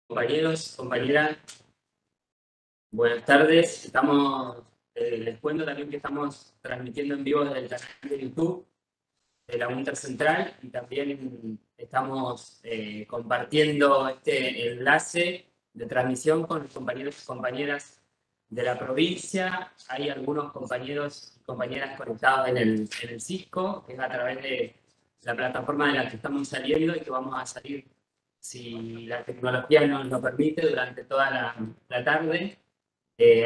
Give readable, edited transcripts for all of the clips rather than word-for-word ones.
Compañeros, compañeras, buenas tardes. Les cuento también que estamos transmitiendo en vivo desde el canal de YouTube de la Unter Central y también estamos compartiendo este enlace de transmisión con los compañeros y compañeras de la provincia. Hay algunos compañeros y compañeras conectados en el Cisco, que es a través de la plataforma de la que estamos saliendo y que vamos a salir, si la tecnología nos lo permite, durante toda la tarde.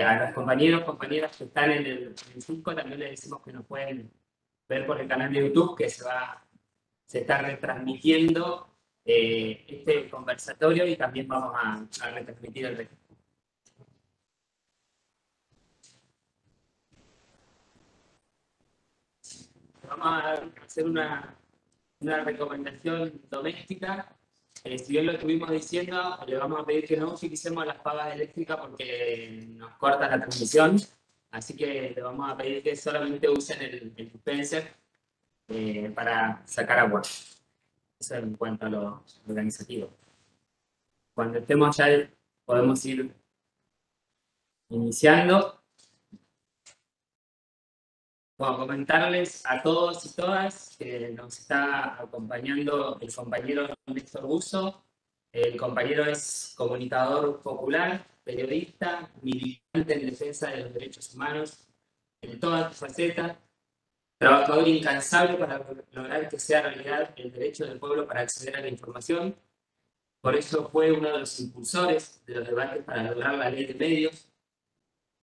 A los compañeros, compañeras que están en el Cisco también les decimos que nos pueden ver por el canal de YouTube, que se está retransmitiendo este conversatorio y también vamos a retransmitir el resto. Vamos a hacer una recomendación doméstica. Si bien lo estuvimos diciendo, le vamos a pedir que no utilicemos las pagas eléctricas porque nos corta la transmisión. Así que le vamos a pedir que solamente usen el dispenser para sacar agua. Eso en cuanto a lo organizativo. Cuando estemos ya podemos ir iniciando. Bueno, comentarles a todos y todas que nos está acompañando el compañero Néstor Busso. El compañero es comunicador popular, periodista, militante en defensa de los derechos humanos en todas sus facetas, trabajador incansable para lograr que sea realidad el derecho del pueblo para acceder a la información. Por eso fue uno de los impulsores de los debates para lograr la ley de medios,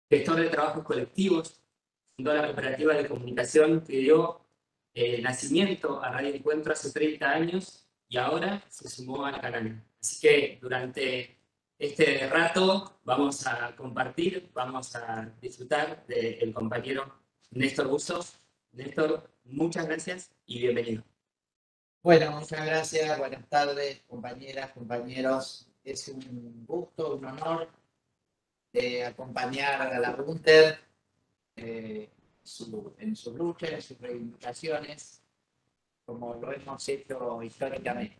gestor de trabajos colectivos, fundó la cooperativa de comunicación que dio nacimiento a Radio Encuentro hace 30 años y ahora se sumó al canal. Así que durante este rato vamos a compartir, vamos a disfrutar del compañero Néstor Busso. Néstor, muchas gracias y bienvenido. Bueno, muchas gracias, buenas tardes, compañeras, compañeros. Es un gusto, un honor acompañar a la Unter en su lucha, en sus reivindicaciones, como lo hemos hecho históricamente.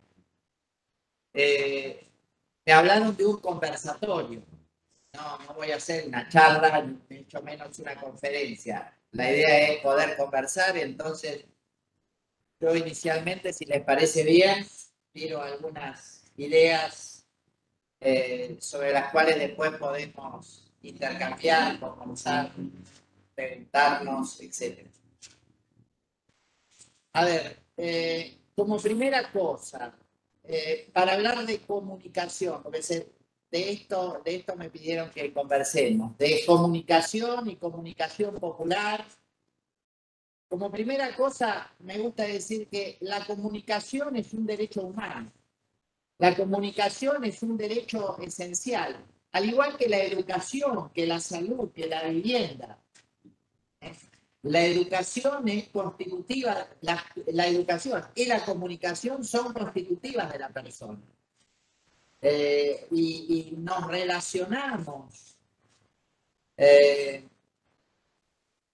Me hablaron de un conversatorio. No voy a hacer una charla, ni mucho menos una conferencia. La idea es poder conversar, entonces yo inicialmente, si les parece bien, tiro algunas ideas sobre las cuales después podemos intercambiar, conversar, preguntarnos, etc. A ver, como primera cosa, para hablar de comunicación, porque de esto me pidieron que conversemos, de comunicación y comunicación popular. Como primera cosa, me gusta decir que la comunicación es un derecho humano. La comunicación es un derecho esencial, al igual que la educación, que la salud, que la vivienda. La educación es constitutiva, la educación y la comunicación son constitutivas de la persona. Y nos relacionamos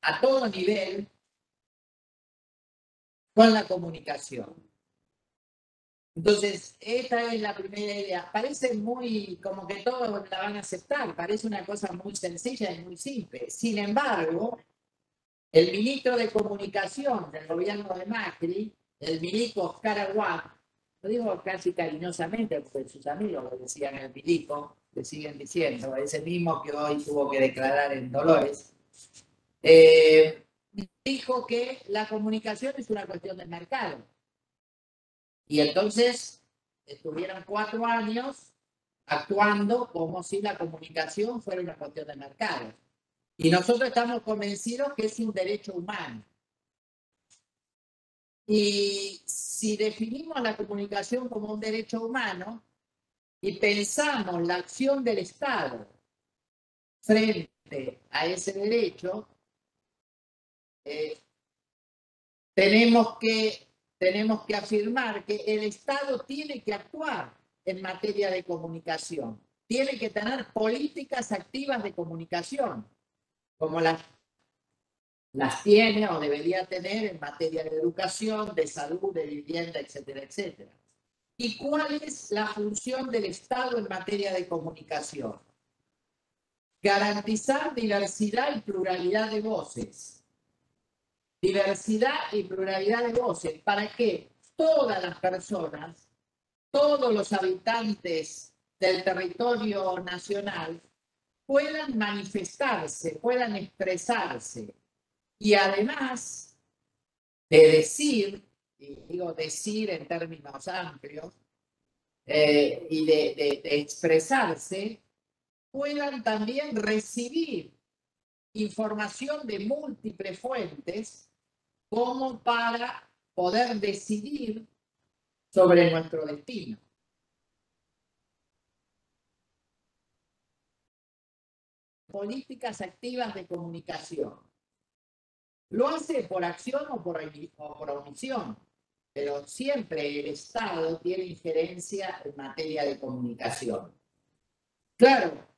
a todo nivel con la comunicación. Entonces, esta es la primera idea. Parece muy, como que todos la van a aceptar, parece una cosa muy sencilla y muy simple. Sin embargo, el ministro de Comunicación del gobierno de Macri, el ministro Oscar Aguad, lo digo casi cariñosamente porque sus amigos lo decían el milico, le siguen diciendo, ese mismo que hoy tuvo que declarar en Dolores, dijo que la comunicación es una cuestión del mercado. Y entonces estuvieron 4 años actuando como si la comunicación fuera una cuestión de mercado. Y nosotros estamos convencidos que es un derecho humano. Y si definimos la comunicación como un derecho humano y pensamos la acción del Estado frente a ese derecho, tenemos que afirmar que el Estado tiene que actuar en materia de comunicación. Tiene que tener políticas activas de comunicación, como las tiene o debería tener en materia de educación, de salud, de vivienda, etcétera, etcétera. ¿Y cuál es la función del Estado en materia de comunicación? Garantizar diversidad y pluralidad de voces. Diversidad y pluralidad de voces para que todas las personas, todos los habitantes del territorio nacional puedan manifestarse, puedan expresarse y además de decir, y digo decir en términos amplios, y de expresarse, puedan también recibir información de múltiples fuentes como para poder decidir sobre nuestro destino. Políticas activas de comunicación. Lo hace por acción o por omisión, pero siempre el Estado tiene injerencia en materia de comunicación. Claro,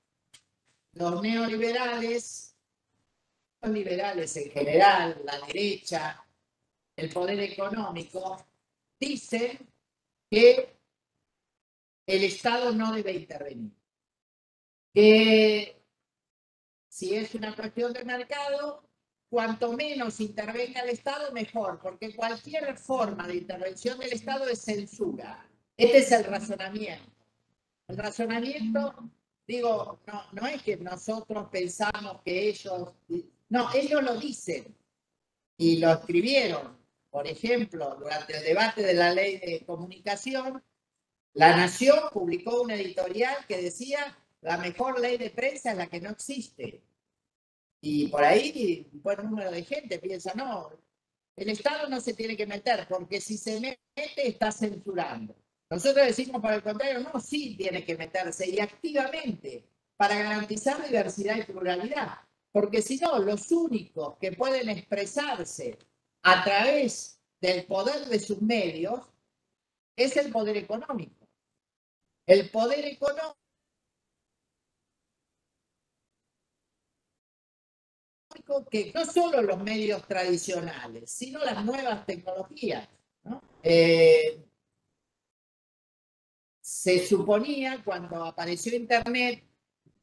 los neoliberales, los liberales en general, la derecha, el poder económico, dicen que el Estado no debe intervenir. Que si es una cuestión de mercado, cuanto menos intervenga el Estado, mejor, porque cualquier forma de intervención del Estado es censura. Este es el razonamiento. El razonamiento, digo, no es que nosotros pensamos que ellos... No, ellos lo dicen y lo escribieron. Por ejemplo, durante el debate de la ley de comunicación, La Nación publicó una editorial que decía la mejor ley de prensa es la que no existe. Y por ahí un buen número de gente piensa, no, el Estado no se tiene que meter, porque si se mete está censurando. Nosotros decimos por el contrario, no, sí tiene que meterse y activamente para garantizar diversidad y pluralidad. Porque si no, los únicos que pueden expresarse a través del poder de sus medios es el poder económico. El poder económico que no solo los medios tradicionales, sino las nuevas tecnologías, ¿no? Se suponía cuando apareció Internet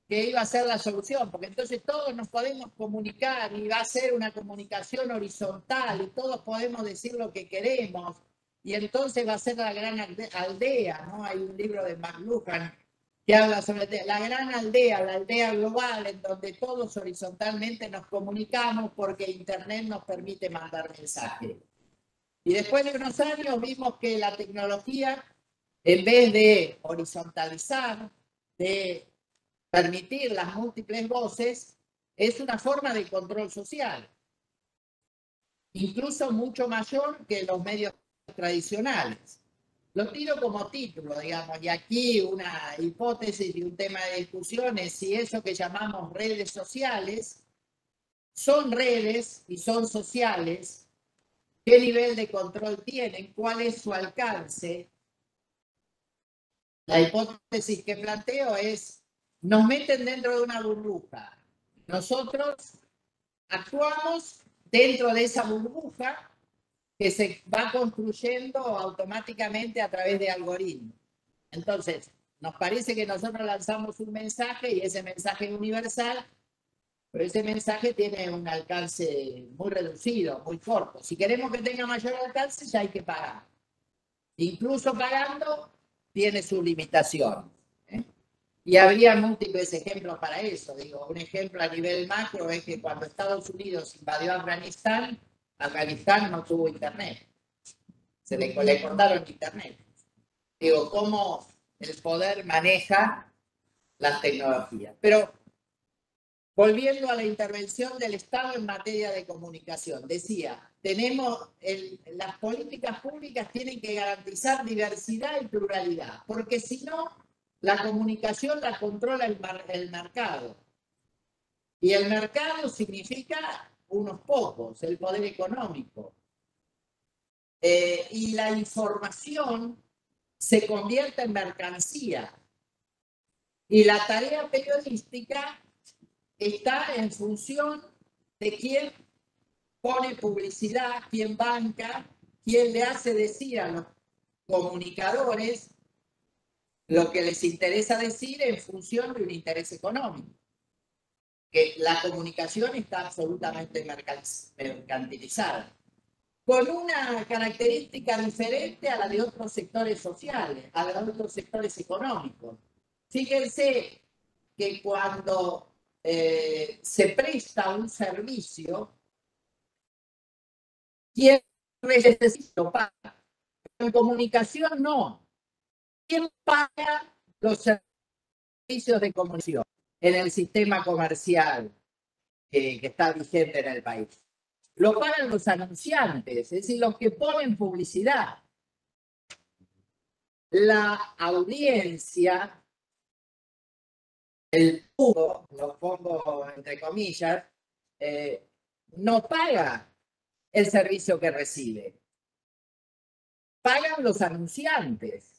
que iba a ser la solución, porque entonces todos nos podemos comunicar y va a ser una comunicación horizontal y todos podemos decir lo que queremos y entonces va a ser la gran aldea, ¿no? Hay un libro de McLuhan que habla sobre la gran aldea, la aldea global, en donde todos horizontalmente nos comunicamos porque Internet nos permite mandar mensajes. Y después de unos años vimos que la tecnología, en vez de horizontalizar, de permitir las múltiples voces, es una forma de control social, incluso mucho mayor que los medios tradicionales. Lo tiro como título, digamos, y aquí una hipótesis y un tema de discusión es si eso que llamamos redes sociales son redes y son sociales, qué nivel de control tienen, cuál es su alcance. La hipótesis que planteo es, nos meten dentro de una burbuja. Nosotros actuamos dentro de esa burbuja que se va construyendo automáticamente a través de algoritmos. Entonces, nos parece que nosotros lanzamos un mensaje y ese mensaje es universal, pero ese mensaje tiene un alcance muy reducido, muy corto. Si queremos que tenga mayor alcance, ya hay que pagar. Incluso pagando, tiene su limitación. Y habría múltiples ejemplos para eso. Digo, un ejemplo a nivel macro es que cuando Estados Unidos invadió Afganistán, Afganistán no tuvo internet. Se le cortaron internet. Digo, cómo el poder maneja las tecnologías. Pero volviendo a la intervención del Estado en materia de comunicación, decía, las políticas públicas tienen que garantizar diversidad y pluralidad, porque si no, la comunicación la controla el mercado. Y el mercado significa unos pocos, el poder económico. Y la información se convierte en mercancía. Y la tarea periodística está en función de quién pone publicidad, quién banca, quién le hace decir a los comunicadores lo que les interesa decir en función de un interés económico. Que la comunicación está absolutamente mercantilizada, con una característica diferente a la de otros sectores sociales, a la de otros sectores económicos. Fíjense que cuando se presta un servicio, ¿quién necesita paga? En comunicación no. ¿Quién paga los servicios de comunicación en el sistema comercial que está vigente en el país? Lo pagan los anunciantes, es decir, los que ponen publicidad. La audiencia, el público, lo pongo entre comillas, no paga el servicio que recibe. Pagan los anunciantes.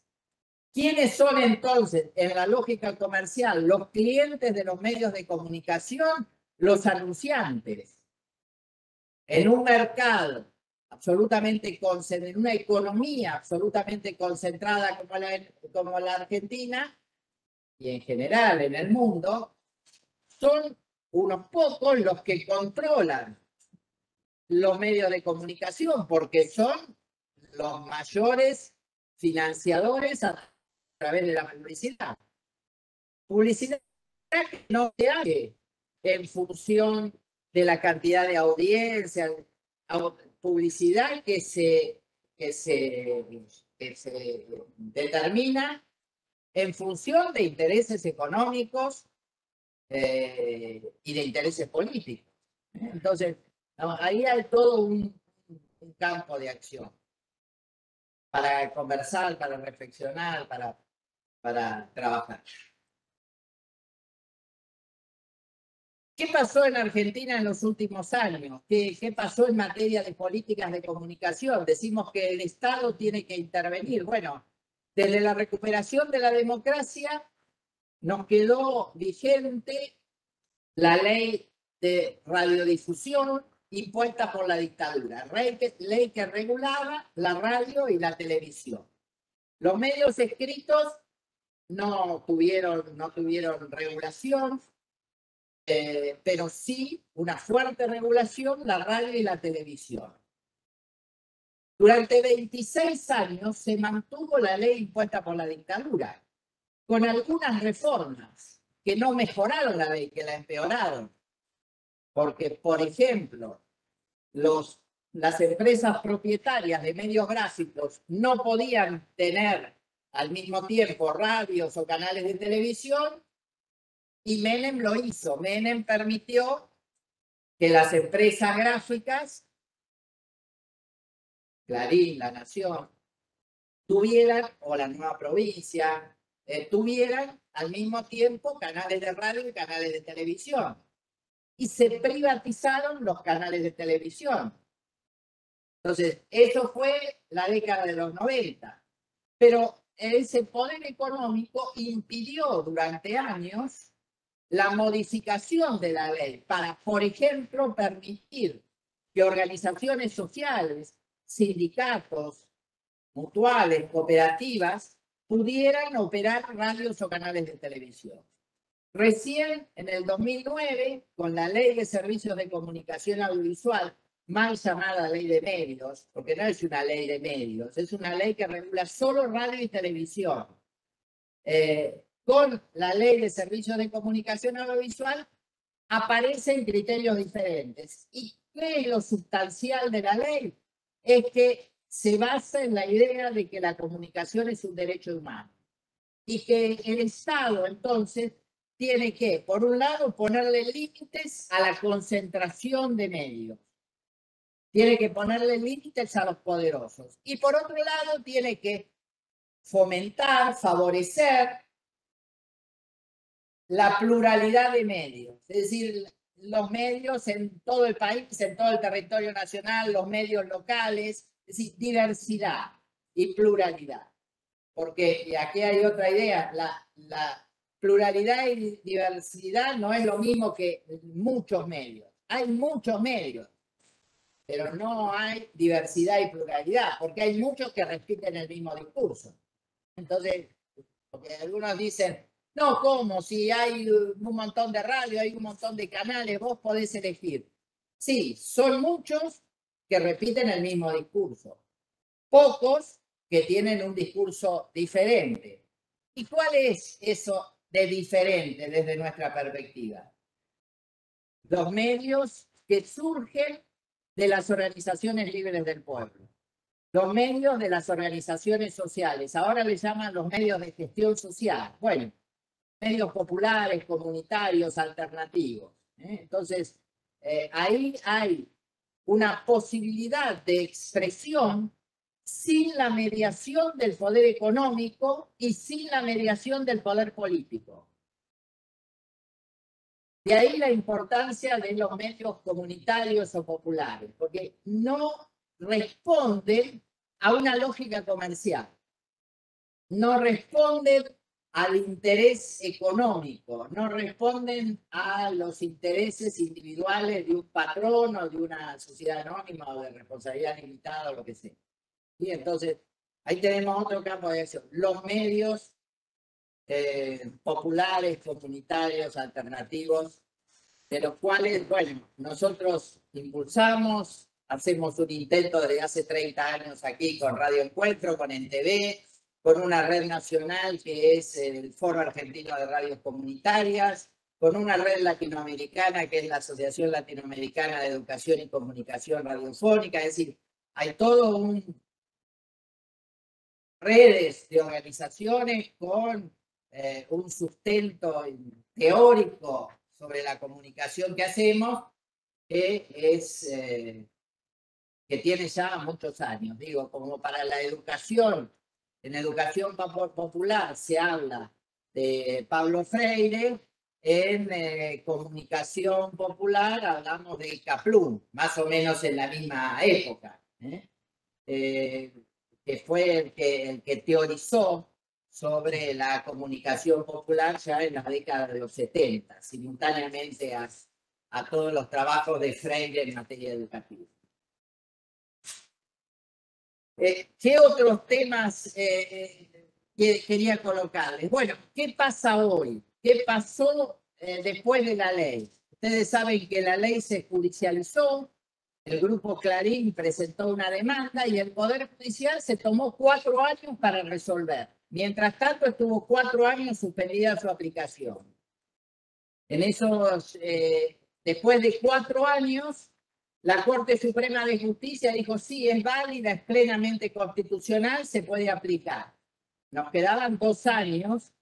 ¿Quiénes son entonces, en la lógica comercial, los clientes de los medios de comunicación? Los anunciantes. En un mercado absolutamente concentrado, en una economía absolutamente concentrada como la Argentina, y en general en el mundo, son unos pocos los que controlan los medios de comunicación, porque son los mayores financiadores a través de la publicidad. Publicidad que no se hace en función de la cantidad de audiencia, publicidad que se determina en función de intereses económicos y de intereses políticos. Entonces, ahí hay todo un campo de acción para conversar, para reflexionar, para trabajar. ¿Qué pasó en Argentina en los últimos años? ¿Qué pasó en materia de políticas de comunicación? Decimos que el Estado tiene que intervenir. Bueno, desde la recuperación de la democracia nos quedó vigente la ley de radiodifusión impuesta por la dictadura, ley que regulaba la radio y la televisión. Los medios escritos no tuvieron regulación, pero sí una fuerte regulación la radio y la televisión. Durante 26 años se mantuvo la ley impuesta por la dictadura, con algunas reformas que no mejoraron la ley, que la empeoraron. Porque, por ejemplo, las empresas propietarias de medios gráficos no podían tener al mismo tiempo radios o canales de televisión, y Menem lo hizo. Menem permitió que las empresas gráficas, Clarín, La Nación, tuvieran, o la Nueva Provincia, tuvieran al mismo tiempo canales de radio y canales de televisión. Y se privatizaron los canales de televisión. Entonces, eso fue la década de los 90. Pero ese poder económico impidió durante años la modificación de la ley para, por ejemplo, permitir que organizaciones sociales, sindicatos, mutuales, cooperativas, pudieran operar radios o canales de televisión. Recién en el 2009, con la Ley de Servicios de Comunicación Audiovisual, mal llamada Ley de Medios, porque no es una ley de medios, es una ley que regula solo radio y televisión. Con la Ley de Servicios de Comunicación Audiovisual aparecen criterios diferentes. ¿Y qué es lo sustancial de la ley? Es que se basa en la idea de que la comunicación es un derecho humano y que el Estado, entonces, tiene que, por un lado, ponerle límites a la concentración de medios. Tiene que ponerle límites a los poderosos. Y por otro lado, tiene que fomentar, favorecer la pluralidad de medios. Es decir, los medios en todo el país, en todo el territorio nacional, los medios locales, es decir, diversidad y pluralidad. Porque y aquí hay otra idea, la pluralidad y diversidad no es lo mismo que muchos medios. Hay muchos medios. pero no hay diversidad y pluralidad, porque hay muchos que repiten el mismo discurso. Entonces, porque algunos dicen, no, ¿cómo? Si hay un montón de radio, hay un montón de canales, vos podés elegir. Sí, son muchos que repiten el mismo discurso, pocos que tienen un discurso diferente. ¿Y cuál es eso de diferente desde nuestra perspectiva? Los medios que surgen de las organizaciones libres del pueblo, los medios de las organizaciones sociales, ahora le llaman los medios de gestión social, bueno, medios populares, comunitarios, alternativos. Entonces, ahí hay una posibilidad de expresión sin la mediación del poder económico y sin la mediación del poder político. De ahí la importancia de los medios comunitarios o populares, porque no responden a una lógica comercial, no responden al interés económico, no responden a los intereses individuales de un patrón o de una sociedad anónima o de responsabilidad limitada o lo que sea. Y entonces, ahí tenemos otro campo de acción. Los medios populares, comunitarios, alternativos, de los cuales, bueno, nosotros impulsamos, hacemos un intento desde hace 30 años aquí con Radio Encuentro, con NTV, con una red nacional que es el Foro Argentino de Radios Comunitarias, con una red latinoamericana que es la Asociación Latinoamericana de Educación y Comunicación Radiofónica, es decir, hay todo un redes de organizaciones con un sustento teórico sobre la comunicación que hacemos, que es que tiene ya muchos años. Digo, como para la educación, en educación popular se habla de Pablo Freire, en comunicación popular hablamos de Kaplun, más o menos en la misma época, que fue el que teorizó sobre la comunicación popular ya en la década de los 70, simultáneamente a todos los trabajos de Freire en materia educativa. ¿Qué otros temas quería colocarles? Bueno, ¿qué pasa hoy? ¿Qué pasó después de la ley? Ustedes saben que la ley se judicializó, el grupo Clarín presentó una demanda y el Poder Judicial se tomó 4 años para resolver. Mientras tanto, estuvo 4 años suspendida su aplicación. En esos, después de 4 años, la Corte Suprema de Justicia dijo, sí, es válida, es plenamente constitucional, se puede aplicar. Nos quedaban 2 años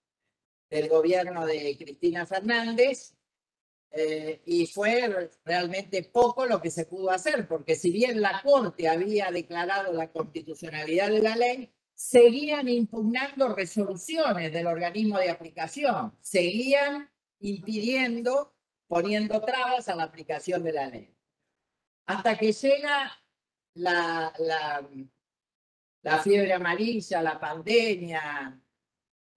del gobierno de Cristina Fernández y fue realmente poco lo que se pudo hacer, porque si bien la Corte había declarado la constitucionalidad de la ley, seguían impugnando resoluciones del organismo de aplicación, seguían impidiendo, poniendo trabas a la aplicación de la ley. Hasta que llega la fiebre amarilla, la pandemia,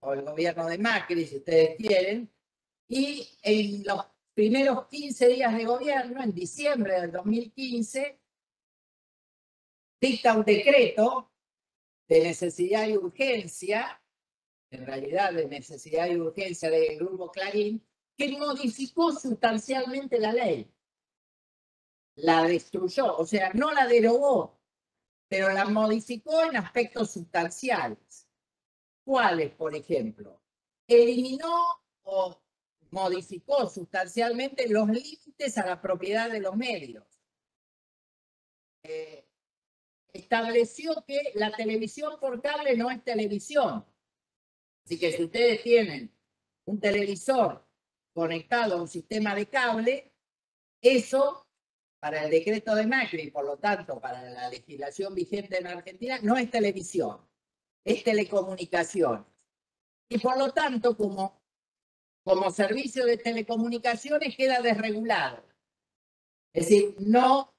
o el gobierno de Macri, si ustedes quieren, y en los primeros 15 días de gobierno, en diciembre del 2015, dicta un decreto de necesidad y urgencia, en realidad de necesidad y urgencia del Grupo Clarín, que modificó sustancialmente la ley. La destruyó, o sea, no la derogó, pero la modificó en aspectos sustanciales. ¿Cuáles, por ejemplo? Eliminó o modificó sustancialmente los límites a la propiedad de los medios. Estableció que la televisión por cable no es televisión. Así que si ustedes tienen un televisor conectado a un sistema de cable, eso, para el decreto de Macri y por lo tanto para la legislación vigente en Argentina, no es televisión, es telecomunicación. Y por lo tanto, como servicio de telecomunicaciones queda desregulado. Es decir, no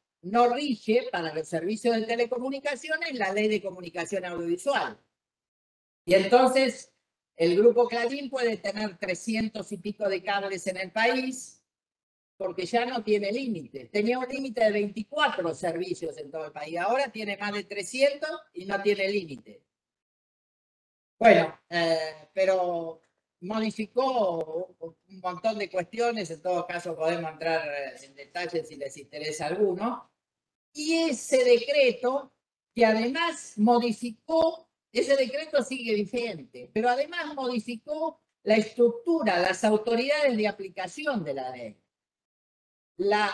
rige para los servicios de telecomunicaciones la ley de comunicación audiovisual. Y entonces el Grupo Clarín puede tener 300 y pico de cables en el país, porque ya no tiene límite. Tenía un límite de 24 servicios en todo el país. Ahora tiene más de 300 y no tiene límite. Bueno, pero modificó un montón de cuestiones. En todo caso, podemos entrar en detalles si les interesa alguno. Y ese decreto, que además modificó, ese decreto sigue vigente, pero además modificó la estructura, las autoridades de aplicación de la ley. La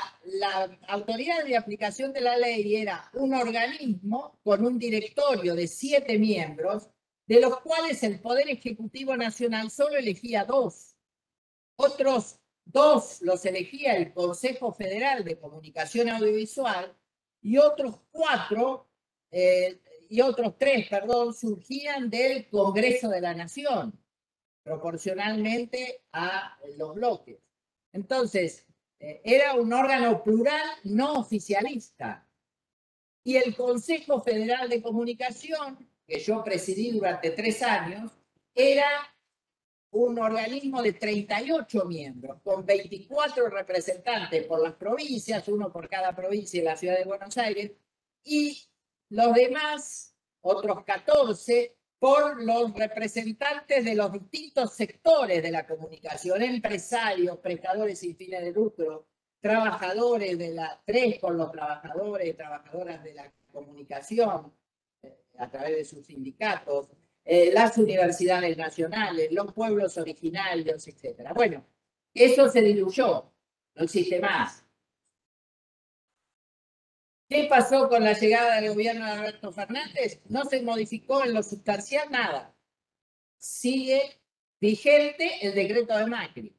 autoridad de aplicación de la ley era un organismo con un directorio de 7 miembros, de los cuales el Poder Ejecutivo Nacional solo elegía 2. Otros 2 los elegía el Consejo Federal de Comunicación Audiovisual y otros 3, surgían del Congreso de la Nación, proporcionalmente a los bloques. Entonces, era un órgano plural no oficialista. Y el Consejo Federal de Comunicación, que yo presidí durante 3 años, era un organismo de 38 miembros, con 24 representantes por las provincias, uno por cada provincia de la ciudad de Buenos Aires, y los demás, otros 14, por los representantes de los distintos sectores de la comunicación, empresarios, prestadores sin fines de lucro, trabajadores de la con los trabajadores y trabajadoras de la comunicación a través de sus sindicatos, las universidades nacionales, los pueblos originarios, etc. Bueno, eso se diluyó, no existe más. ¿Qué pasó con la llegada del gobierno de Alberto Fernández? No se modificó en lo sustancial nada. Sigue vigente el decreto de Macri.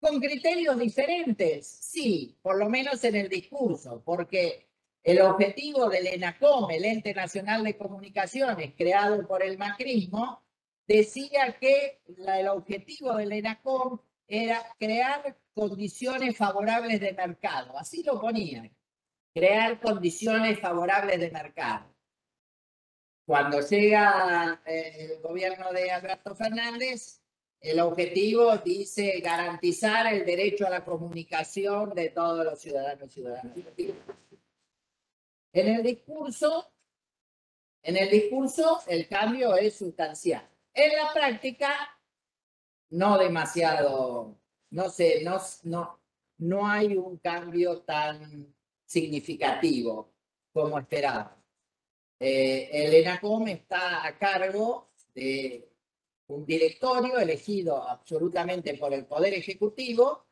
¿Con criterios diferentes? Sí, por lo menos en el discurso, porque el objetivo del ENACOM, el Ente Nacional de Comunicaciones, creado por el macrismo, decía que el objetivo del ENACOM era crear condiciones favorables de mercado. Así lo ponían, crear condiciones favorables de mercado. Cuando llega el gobierno de Alberto Fernández, el objetivo dice garantizar el derecho a la comunicación de todos los ciudadanos y ciudadanas. En el discurso, el cambio es sustancial. En la práctica, no demasiado, no hay un cambio tan significativo como esperaba. El ENACOM está a cargo de un directorio elegido absolutamente por el Poder Ejecutivo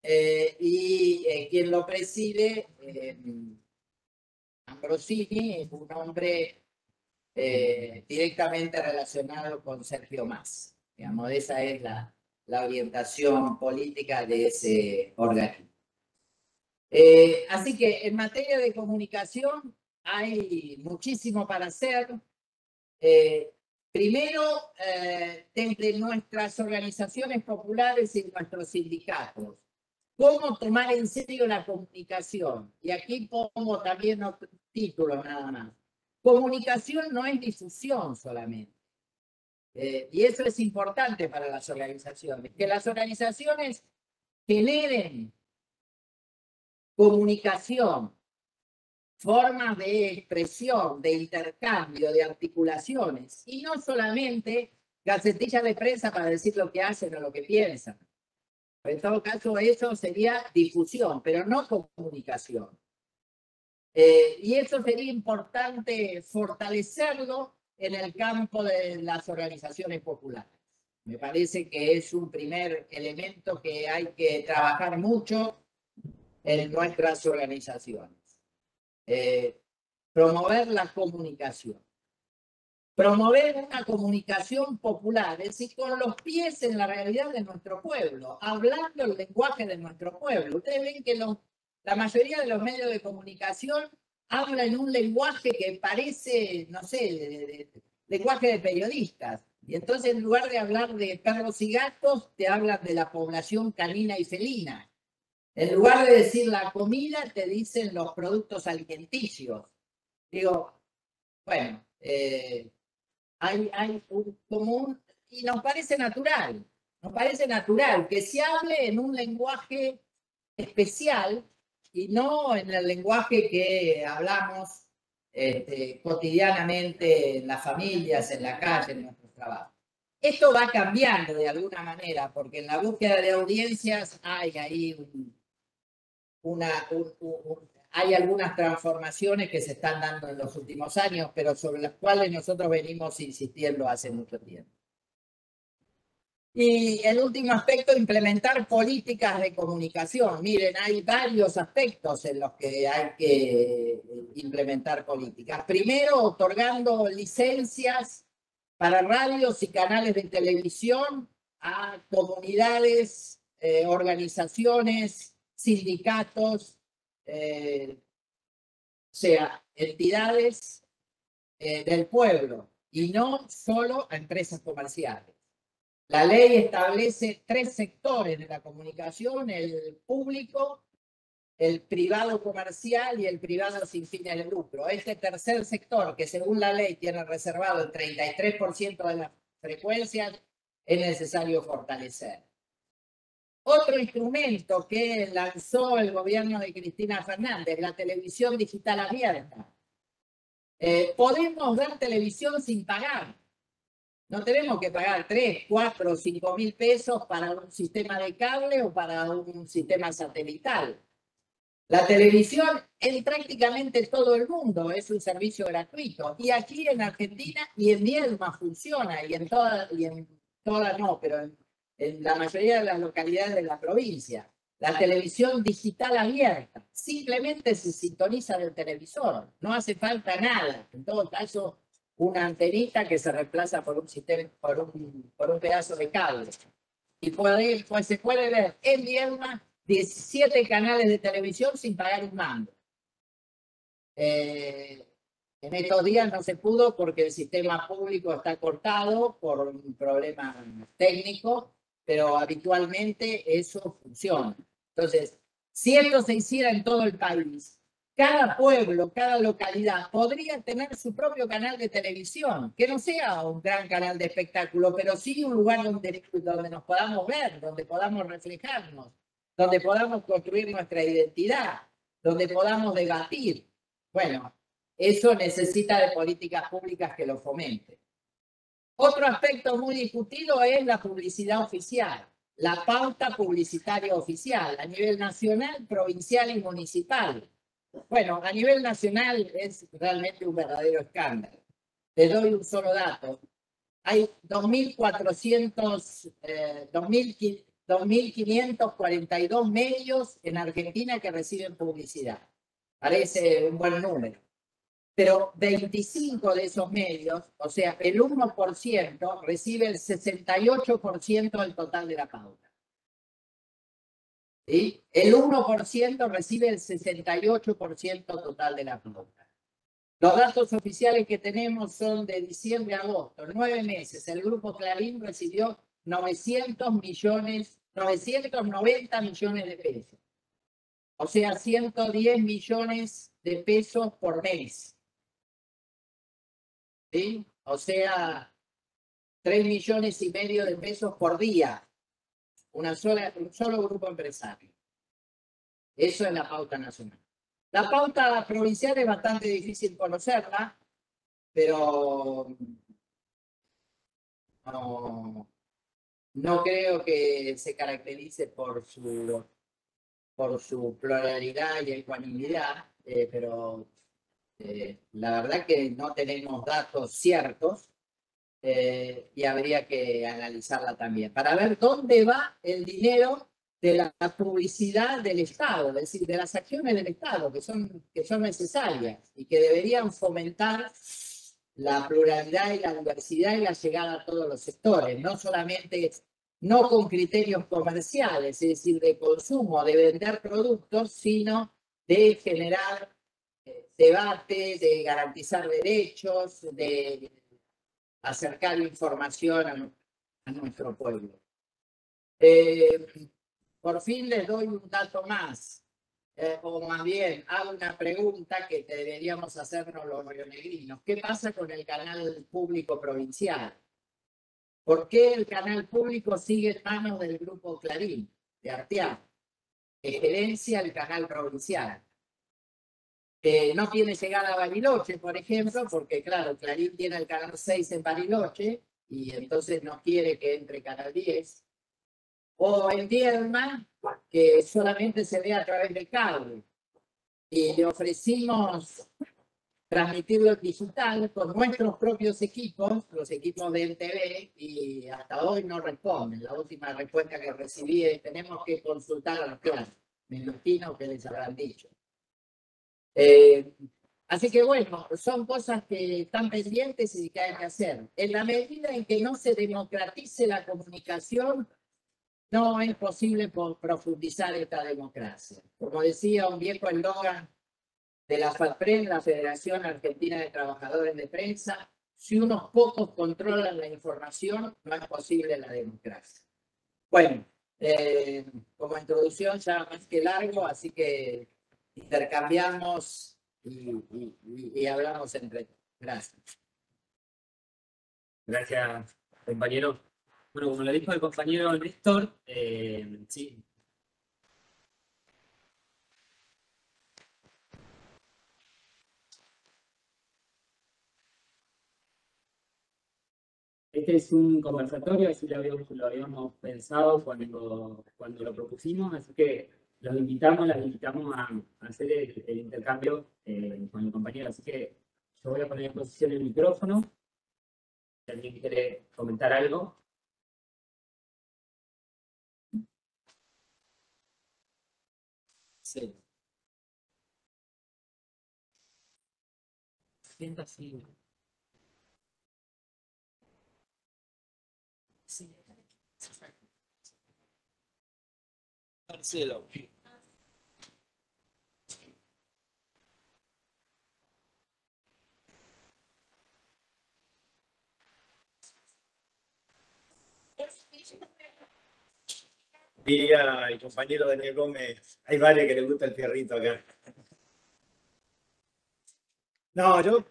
y quien lo preside, Ambrosini, es un hombre directamente relacionado con Sergio Massa. Digamos, esa es la orientación política de ese organismo. Así que en materia de comunicación hay muchísimo para hacer. Primero, desde nuestras organizaciones populares y nuestros sindicatos, ¿cómo tomar en serio la comunicación? Y aquí pongo también otro título nada más. Comunicación no es difusión solamente. Y eso es importante para las organizaciones. Que las organizaciones generen comunicación, formas de expresión, de intercambio, de articulaciones, y no solamente gacetillas de prensa para decir lo que hacen o lo que piensan. En todo caso, eso sería difusión, pero no comunicación. Y eso sería importante fortalecerlo en el campo de las organizaciones populares. Me parece que es un primer elemento que hay que trabajar mucho en nuestras organizaciones. Promover la comunicación. Promover una comunicación popular, es decir, con los pies en la realidad de nuestro pueblo, hablando el lenguaje de nuestro pueblo. Ustedes ven que la mayoría de los medios de comunicación hablan en un lenguaje que parece, no sé, lenguaje de periodistas. Y entonces, en lugar de hablar de perros y gatos, te hablan de la población canina y felina. En lugar de decir la comida, te dicen los productos alimenticios. Digo, bueno, hay un común y nos parece natural que se hable en un lenguaje especial y no en el lenguaje que hablamos cotidianamente en las familias, en la calle, en nuestros trabajos. Esto va cambiando de alguna manera, porque en la búsqueda de audiencias hay ahí hay algunas transformaciones que se están dando en los últimos años, pero sobre las cuales nosotros venimos insistiendo hace mucho tiempo. Y el último aspecto, implementar políticas de comunicación. Miren, hay varios aspectos en los que hay que implementar políticas. Primero, otorgando licencias para radios y canales de televisión a comunidades, organizaciones, sindicatos, sea, entidades del pueblo y no solo a empresas comerciales. La ley establece 3 sectores de la comunicación: el público, el privado comercial y el privado sin fines de lucro. Este tercer sector, que según la ley tiene reservado el 33% de las frecuencias, es necesario fortalecer. Otro instrumento que lanzó el gobierno de Cristina Fernández, la televisión digital abierta. Podemos ver televisión sin pagar. No tenemos que pagar 3, 4 o 5 mil pesos para un sistema de cable o para un sistema satelital. La televisión en prácticamente todo el mundo es un servicio gratuito. Y aquí en Argentina y en Viedma funciona, y en todas no, pero en la mayoría de las localidades de la provincia. La televisión digital abierta. Simplemente se sintoniza del televisor. No hace falta nada. En todo caso, una antenita que se reemplaza por un sistema, por un pedazo de cable. Y pues se puede ver en Viedma 17 canales de televisión sin pagar un mango. En estos días no se pudo porque el sistema público está cortado por un problema técnico, pero habitualmente eso funciona. Entonces, si esto se hiciera en todo el país, cada pueblo, cada localidad podría tener su propio canal de televisión, que no sea un gran canal de espectáculo, pero sí un lugar donde nos podamos ver, donde podamos reflejarnos, donde podamos construir nuestra identidad, donde podamos debatir. Bueno, eso necesita de políticas públicas que lo fomenten. Otro aspecto muy discutido es la publicidad oficial, la pauta publicitaria oficial a nivel nacional, provincial y municipal. Bueno, a nivel nacional es realmente un verdadero escándalo. Les doy un solo dato. Hay 2.542 medios en Argentina que reciben publicidad. Parece un buen número. Pero 25 de esos medios, o sea, el 1%, recibe el 68% del total de la pauta. ¿Sí? El 1% recibe el 68% total de la pauta. Los datos oficiales que tenemos son de diciembre a agosto, en 9 meses. El Grupo Clarín recibió 990 millones de pesos. O sea, 110 millones de pesos por mes. ¿Sí? O sea, 3,5 millones de pesos por día. Un solo grupo empresario. Eso es la pauta nacional. La pauta provincial es bastante difícil conocerla, pero no creo que se caracterice por su pluralidad y ecuanimidad, pero la verdad que no tenemos datos ciertos y habría que analizarla también para ver dónde va el dinero de la publicidad del Estado, es decir, de las acciones del Estado que son necesarias y que deberían fomentar la pluralidad y la diversidad y la llegada a todos los sectores, no solamente no con criterios comerciales, es decir, de consumo, de vender productos, sino de generar debate, de garantizar derechos, de acercar información a nuestro pueblo. Por fin les doy un dato más, o más bien hago una pregunta que deberíamos hacernos los rionegrinos. ¿Qué pasa con el canal público provincial? ¿Por qué el canal público sigue en manos del Grupo Clarín, de Arteaga? gerencia el canal provincial. No tiene llegada a Bariloche, por ejemplo, porque claro, Clarín tiene el canal 6 en Bariloche y entonces no quiere que entre canal 10. O en Diezma, que solamente se ve a través de cable. Y le ofrecimos transmitirlo en digital con nuestros propios equipos, los equipos de NTV, y hasta hoy no responden. La última respuesta que recibí es: tenemos que consultar a los clases. Me imagino que les habrán dicho. Así que bueno, son cosas que están pendientes y que hay que hacer. En la medida en que no se democratice la comunicación, no es posible profundizar esta democracia. Como decía un viejo eslogan de la FAPREN, la Federación Argentina de Trabajadores de Prensa: si unos pocos controlan la información, no es posible la democracia. Bueno, como introducción ya más que largo, así que intercambiamos y hablamos entre todos. Gracias. Gracias, compañero. Bueno, como lo dijo el compañero Néstor, sí. Este es un conversatorio, así lo habíamos pensado cuando lo propusimos, así que las invitamos a hacer el intercambio con el compañero. Así que yo voy a poner en posición el micrófono. Si alguien quiere comentar algo. Sí. Siento así. Sí. Marcelo. Diría el compañero Daniel Gómez, hay varios que les gusta el fierrito acá. No, yo,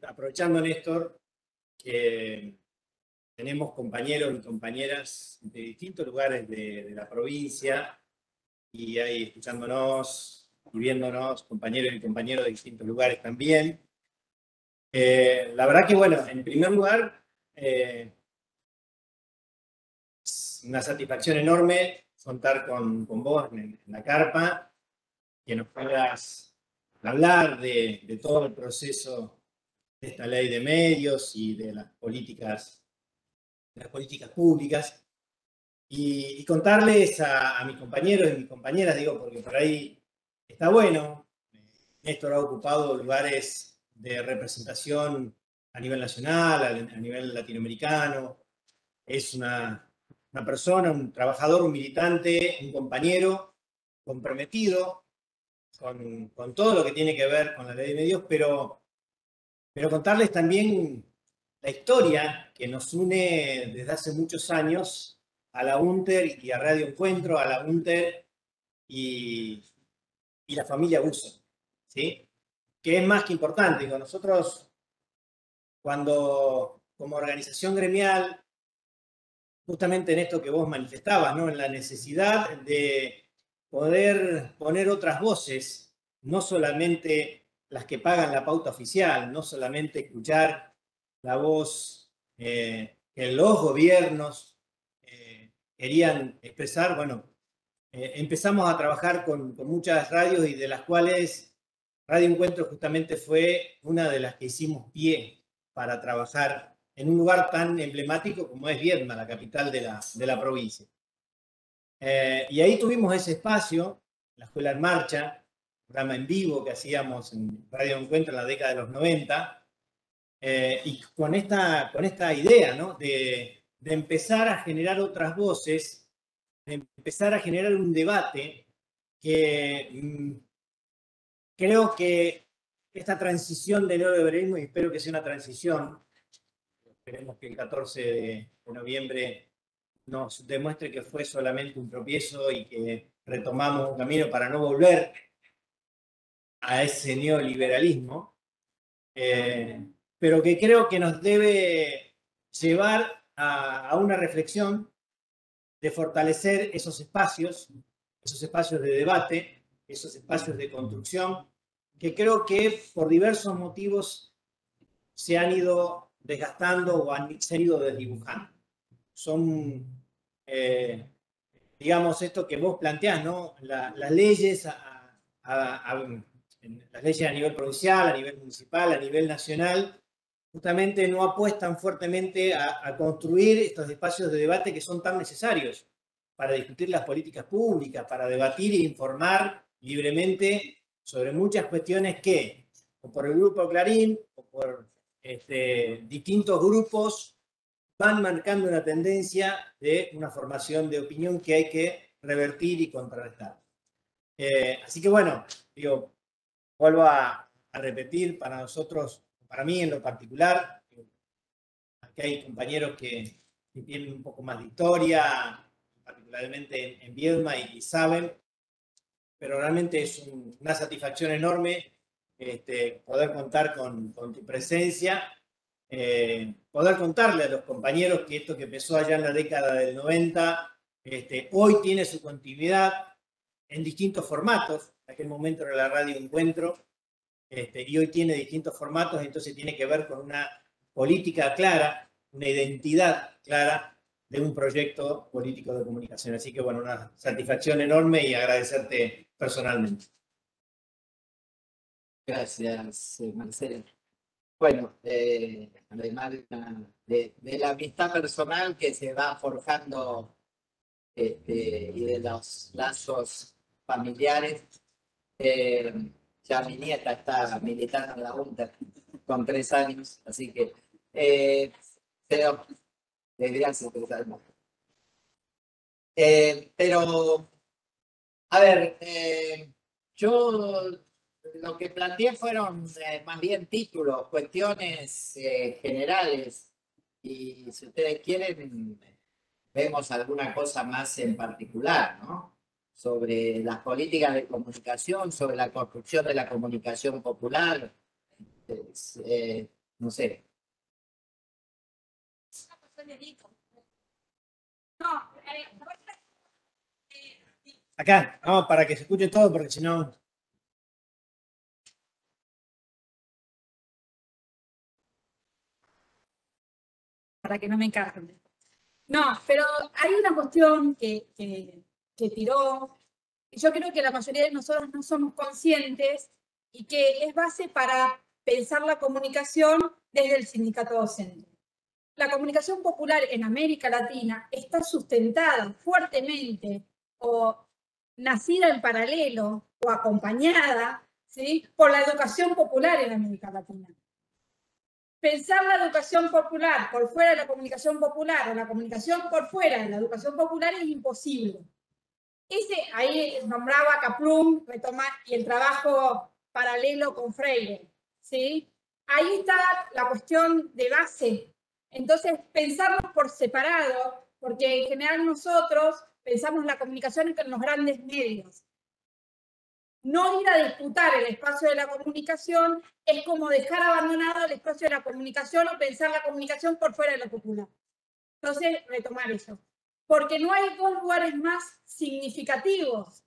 aprovechando, Néstor, que tenemos compañeros y compañeras de distintos lugares de la provincia y ahí escuchándonos y viéndonos, compañeros y compañeros de distintos lugares también. La verdad que, bueno, en primer lugar, es una satisfacción enorme contar con vos en la carpa, que nos puedas hablar de todo el proceso de esta ley de medios y de las políticas públicas, y contarles a mis compañeros y mis compañeras, digo, porque por ahí está bueno. Néstor ha ocupado lugares de representación a nivel nacional, a nivel latinoamericano. Es una persona, un trabajador, un militante, un compañero comprometido con todo lo que tiene que ver con la ley de medios, pero contarles también la historia que nos une desde hace muchos años a la UNTER y a Radio Encuentro, a la UNTER y la familia Buso, ¿sí? Que es más que importante. Con nosotros, cuando como organización gremial, justamente en esto que vos manifestabas, ¿no? En la necesidad de poder poner otras voces, no solamente las que pagan la pauta oficial, no solamente escuchar la voz que los gobiernos querían expresar. Bueno, empezamos a trabajar con muchas radios, y de las cuales Radio Encuentro justamente fue una de las que hicimos pie para trabajar en un lugar tan emblemático como es Viedma, la capital de la provincia. Y ahí tuvimos ese espacio, la Escuela en Marcha, programa en vivo que hacíamos en Radio Encuentro en la década de los 90, y con esta idea, ¿no? de empezar a generar otras voces, de empezar a generar un debate que creo que esta transición del neoliberalismo, y espero que sea una transición, esperemos que el 14 de noviembre nos demuestre que fue solamente un tropiezo y que retomamos un camino para no volver a ese neoliberalismo, pero que creo que nos debe llevar a una reflexión de fortalecer esos espacios esos espacios de debate, esos espacios de construcción, que creo que por diversos motivos se han ido desgastando o se han ido desdibujando. Son, digamos, esto que vos planteás, ¿no? Las leyes las leyes a nivel provincial, a nivel municipal, a nivel nacional, justamente no apuestan fuertemente a construir estos espacios de debate que son tan necesarios para discutir las políticas públicas, para debatir e informar libremente sobre muchas cuestiones que, o por el Grupo Clarín, o por distintos grupos, van marcando una tendencia de una formación de opinión que hay que revertir y contrarrestar. Así que bueno, digo, vuelvo a repetir, para nosotros, para mí en lo particular, aquí hay compañeros que tienen un poco más de historia, particularmente en Viedma, y saben, pero realmente es una satisfacción enorme poder contar con tu presencia, poder contarle a los compañeros que esto que empezó allá en la década del 90, hoy tiene su continuidad en distintos formatos. En aquel momento era la Radio Encuentro, y hoy tiene distintos formatos, entonces tiene que ver con una política clara, una identidad clara de un proyecto político de comunicación. Así que bueno, una satisfacción enorme y agradecerte personalmente. Gracias, Marcelo. Bueno, además de la amistad personal que se va forjando y de los lazos familiares, ya mi nieta está militando en la Junta con 3 años, así que pero desde hace 3 años. Pero, a ver, yo lo que planteé fueron más bien títulos, cuestiones generales, y si ustedes quieren, vemos alguna cosa más en particular, ¿no? Sobre las políticas de comunicación, sobre la construcción de la comunicación popular, no sé. Acá, vamos, para que se escuche todo, porque si no... Para que no me encarguen. No, pero hay una cuestión que tiró, yo creo que la mayoría de nosotros no somos conscientes y que es base para pensar la comunicación desde el sindicato docente. La comunicación popular en América Latina está sustentada fuertemente o nacida en paralelo o acompañada, ¿sí?, por la educación popular en América Latina. Pensar la educación popular por fuera de la comunicación popular o la comunicación por fuera de la educación popular es imposible. Ahí nombraba Kaplum, retoma, y el trabajo paralelo con Freire, ¿sí? Ahí está la cuestión de base. Entonces, pensarnos por separado, porque en general nosotros pensamos la comunicación en los grandes medios. No ir a disputar el espacio de la comunicación es como dejar abandonado el espacio de la comunicación o pensar la comunicación por fuera de lo popular. Entonces, retomar eso. Porque no hay 2 lugares más significativos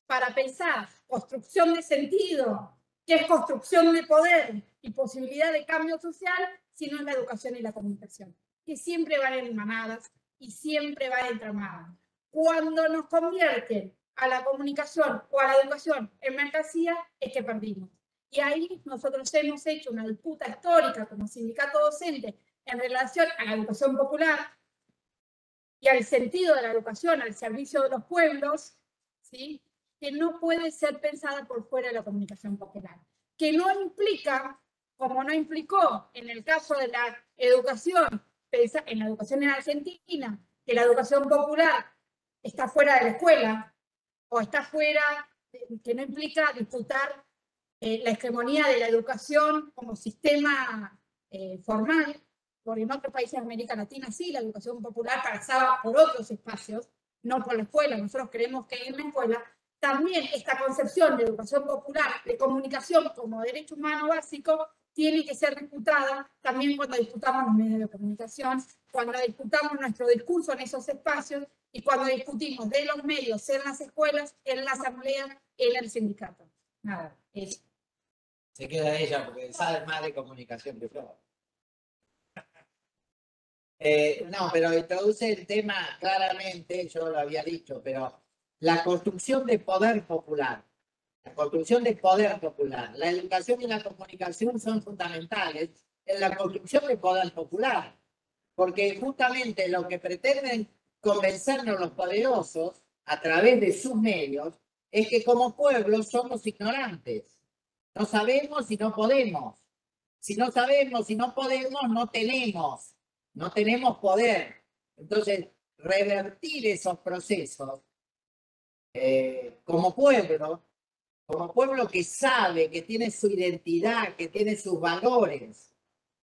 para pensar construcción de sentido, que es construcción de poder y posibilidad de cambio social, sino en la educación y la comunicación, que siempre van hermanadas y siempre van entramadas. Cuando nos convierten a la comunicación o a la educación en mercancía, es que perdimos. Y ahí nosotros hemos hecho una disputa histórica como sindicato docente en relación a la educación popular y al sentido de la educación al servicio de los pueblos, ¿sí?, que no puede ser pensada por fuera de la comunicación popular. Que no implica, como no implicó en el caso de la educación, en la educación en Argentina, que la educación popular está fuera de la escuela, o está fuera, que no implica disputar la hegemonía de la educación como sistema formal, porque en otros países de América Latina sí, la educación popular pasaba por otros espacios, no por la escuela. Nosotros creemos que en la escuela también esta concepción de educación popular, de comunicación como derecho humano básico, tiene que ser disputada también cuando disputamos los medios de comunicación, cuando disputamos nuestro discurso en esos espacios y cuando discutimos de los medios en las escuelas, en la asamblea, en el sindicato. Nada, eso. Se queda ella porque sabe más de comunicación que yo. No, pero introduce el tema claramente, yo lo había dicho, pero la construcción de poder popular. La construcción de poder popular. La educación y la comunicación son fundamentales en la construcción de poder popular, porque justamente lo que pretenden convencernos los poderosos a través de sus medios es que como pueblo somos ignorantes. No sabemos y no podemos. Si no sabemos y no podemos, no tenemos poder. Entonces, revertir esos procesos como pueblo que sabe, que tiene su identidad, que tiene sus valores,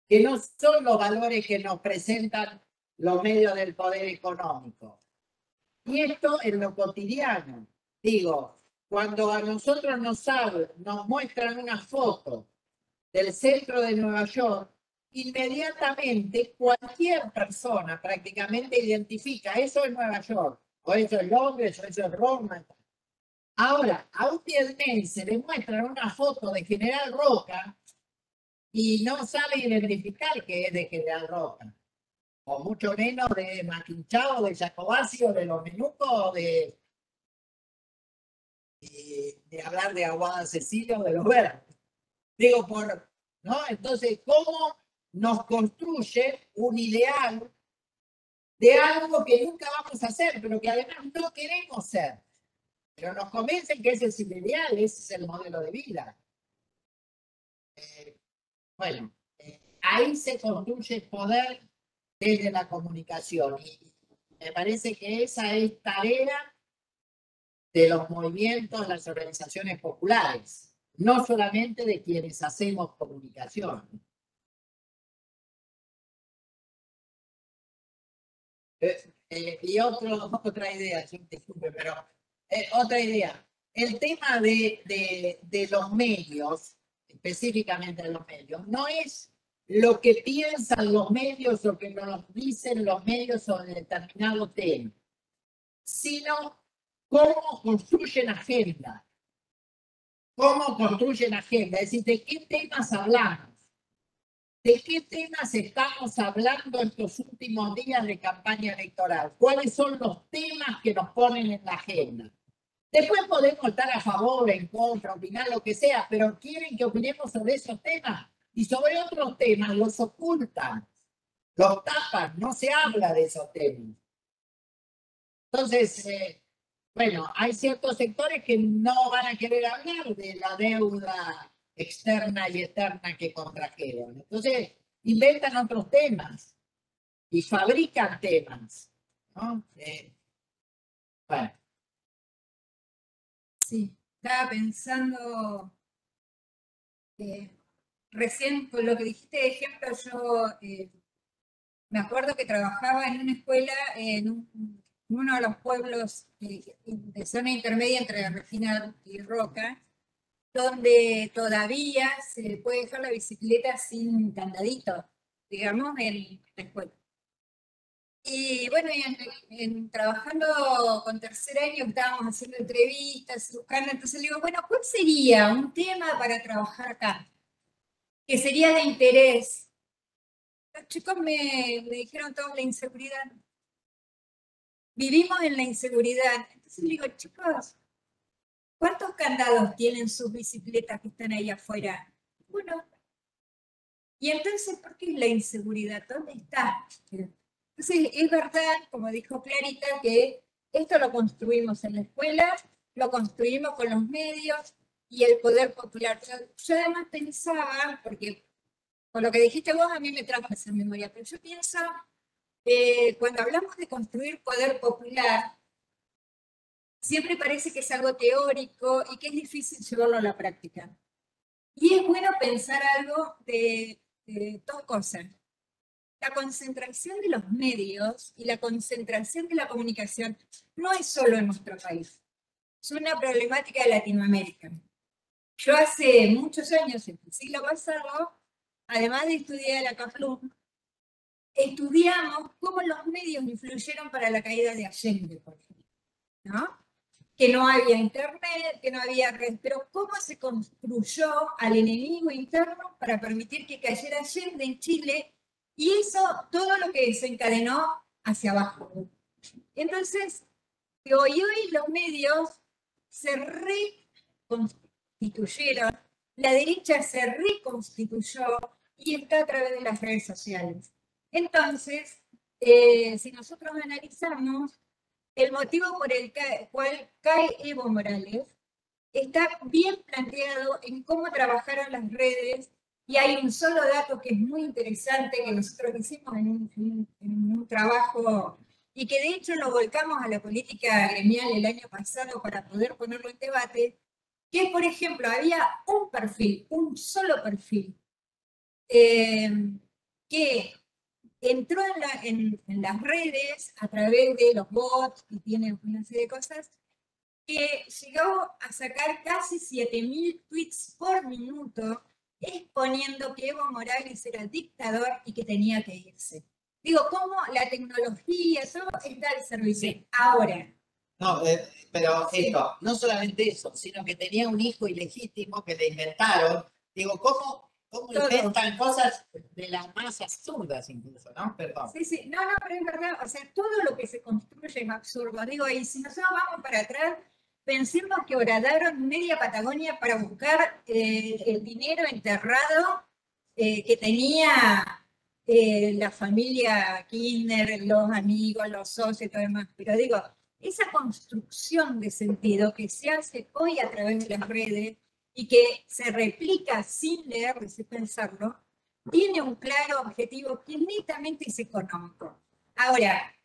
que no son los valores que nos presentan los medios del poder económico. Y esto en lo cotidiano. Digo, cuando a nosotros nos muestran una foto del centro de Nueva York, inmediatamente cualquier persona prácticamente identifica eso es Nueva York, o eso es Londres, o eso es Roma. Ahora, a un vienense le muestran una foto de General Roca y no sabe identificar que es de General Roca, o mucho menos de Maquinchao, de Jacobacci, o de los Menucos, de hablar de Aguada Cecilia o de los Verdes. Digo, ¿no? Entonces, ¿cómo nos construye un ideal de algo que nunca vamos a hacer, pero que además no queremos ser? Pero nos convencen que ese es el ideal, ese es el modelo de vida. Bueno, ahí se construye poder desde la comunicación. Y me parece que esa es tarea de los movimientos, las organizaciones populares, no solamente de quienes hacemos comunicación. Y otra idea, disculpe, pero otra idea. El tema de los medios, específicamente de los medios, no es lo que piensan los medios o que nos dicen los medios sobre determinado tema, sino cómo construyen agenda. Cómo construyen agenda, es decir, de qué temas hablamos. ¿De qué temas estamos hablando estos últimos días de campaña electoral? ¿Cuáles son los temas que nos ponen en la agenda? Después podemos estar a favor, en contra, opinar lo que sea, pero quieren que opinemos sobre esos temas y sobre otros temas los ocultan, los tapan, no se habla de esos temas. Entonces, bueno, hay ciertos sectores que no van a querer hablar de la deuda externa y externa que contrajeron. Entonces, inventan otros temas y fabrican temas, ¿no? Bueno. Sí, estaba pensando, recién con lo que dijiste de ejemplo, yo me acuerdo que trabajaba en una escuela en uno de los pueblos de zona intermedia entre Regina y Roca, donde todavía se puede dejar la bicicleta sin candadito, digamos, en la escuela. Y bueno, trabajando con tercer año estábamos haciendo entrevistas, buscando, entonces le digo, bueno, ¿cuál sería un tema para trabajar acá? Que sería de interés. Los chicos me dijeron todos la inseguridad. Vivimos en la inseguridad. Entonces le digo, chicos, ¿cuántos candados tienen sus bicicletas que están ahí afuera? Bueno, y entonces, ¿por qué la inseguridad? ¿Dónde está? Entonces, es verdad, como dijo Clarita, que esto lo construimos en la escuela, lo construimos con los medios y el poder popular. Yo además pensaba, porque con lo que dijiste vos a mí me trajo esa memoria, pero yo pienso, cuando hablamos de construir poder popular, siempre parece que es algo teórico y que es difícil llevarlo a la práctica. Y es bueno pensar algo de dos cosas. La concentración de los medios y la concentración de la comunicación no es solo en nuestro país. es una problemática de Latinoamérica. Yo hace muchos años, en el siglo pasado, además de estudiar la CAFLUM, estudiamos cómo los medios influyeron para la caída de Allende, por ejemplo, ¿no? Que no había internet, que no había red, pero cómo se construyó al enemigo interno para permitir que cayera Allende en Chile, y eso, todo lo que desencadenó hacia abajo. Entonces, hoy los medios se reconstituyeron, la derecha se reconstituyó y está a través de las redes sociales. Entonces, si nosotros analizamos el motivo por el cual cae Evo Morales, está bien planteado en cómo trabajaron las redes, y hay un solo dato que es muy interesante que nosotros hicimos en un trabajo y que de hecho lo volcamos a la política gremial el año pasado para poder ponerlo en debate, que es, por ejemplo, había un perfil, un solo perfil, que entró en las redes a través de los bots y tiene una serie de cosas, que llegó a sacar casi 7.000 tweets por minuto exponiendo que Evo Morales era dictador y que tenía que irse. Digo, cómo la tecnología, todo está al servicio. Sí. Ahora. No, pero Sí. esto, no solamente eso, sino que tenía un hijo ilegítimo que le inventaron. Digo, ¿cómo Todo. inventan cosas de las más absurdas incluso, ¿no? Perdón. Sí, sí, no, pero es verdad, o sea, todo lo que se construye es absurdo. Digo, y si nosotros vamos para atrás, pensemos que horadaron media Patagonia para buscar el dinero enterrado que tenía la familia Kirchner, los amigos, los socios y todo demás. Pero digo, esa construcción de sentido que se hace hoy a través de las redes y que se replica sin leer, sin pensarlo, tiene un claro objetivo que netamente es económico. Ahora,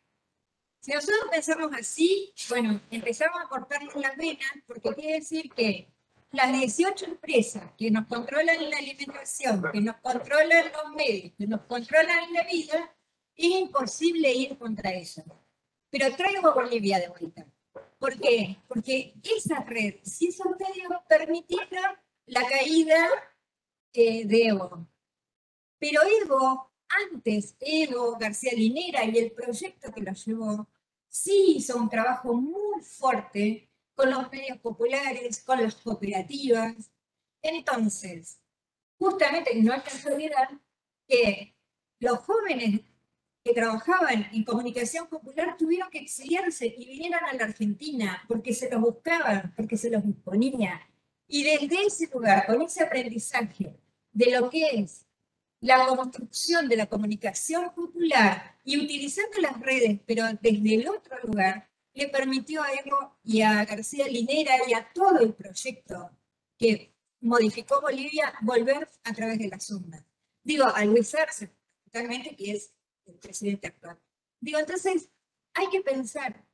si nosotros pensamos así, bueno, empezamos a cortarnos las venas, porque quiere decir que las 18 empresas que nos controlan la alimentación, que nos controlan los medios, que nos controlan la vida, es imposible ir contra ellas. Pero traigo a Bolivia de vuelta. ¿Por qué? Porque esa red, si esos medios permitieron la caída de Evo. Pero Evo, antes, Evo, García Linera y el proyecto que lo llevó, sí hizo un trabajo muy fuerte con los medios populares, con las cooperativas. Entonces, justamente no hay casualidad que los jóvenes que trabajaban en comunicación popular tuvieron que exiliarse y vinieron a la Argentina porque se los buscaban, porque se los disponía. Y desde ese lugar, con ese aprendizaje de lo que es la construcción de la comunicación popular y utilizando las redes, pero desde el otro lugar, le permitió a Evo y a García Linera y a todo el proyecto que modificó Bolivia volver a través de las urnas. Digo, a Luis Arce, totalmente, que es el presidente actual. Digo, entonces, hay que pensar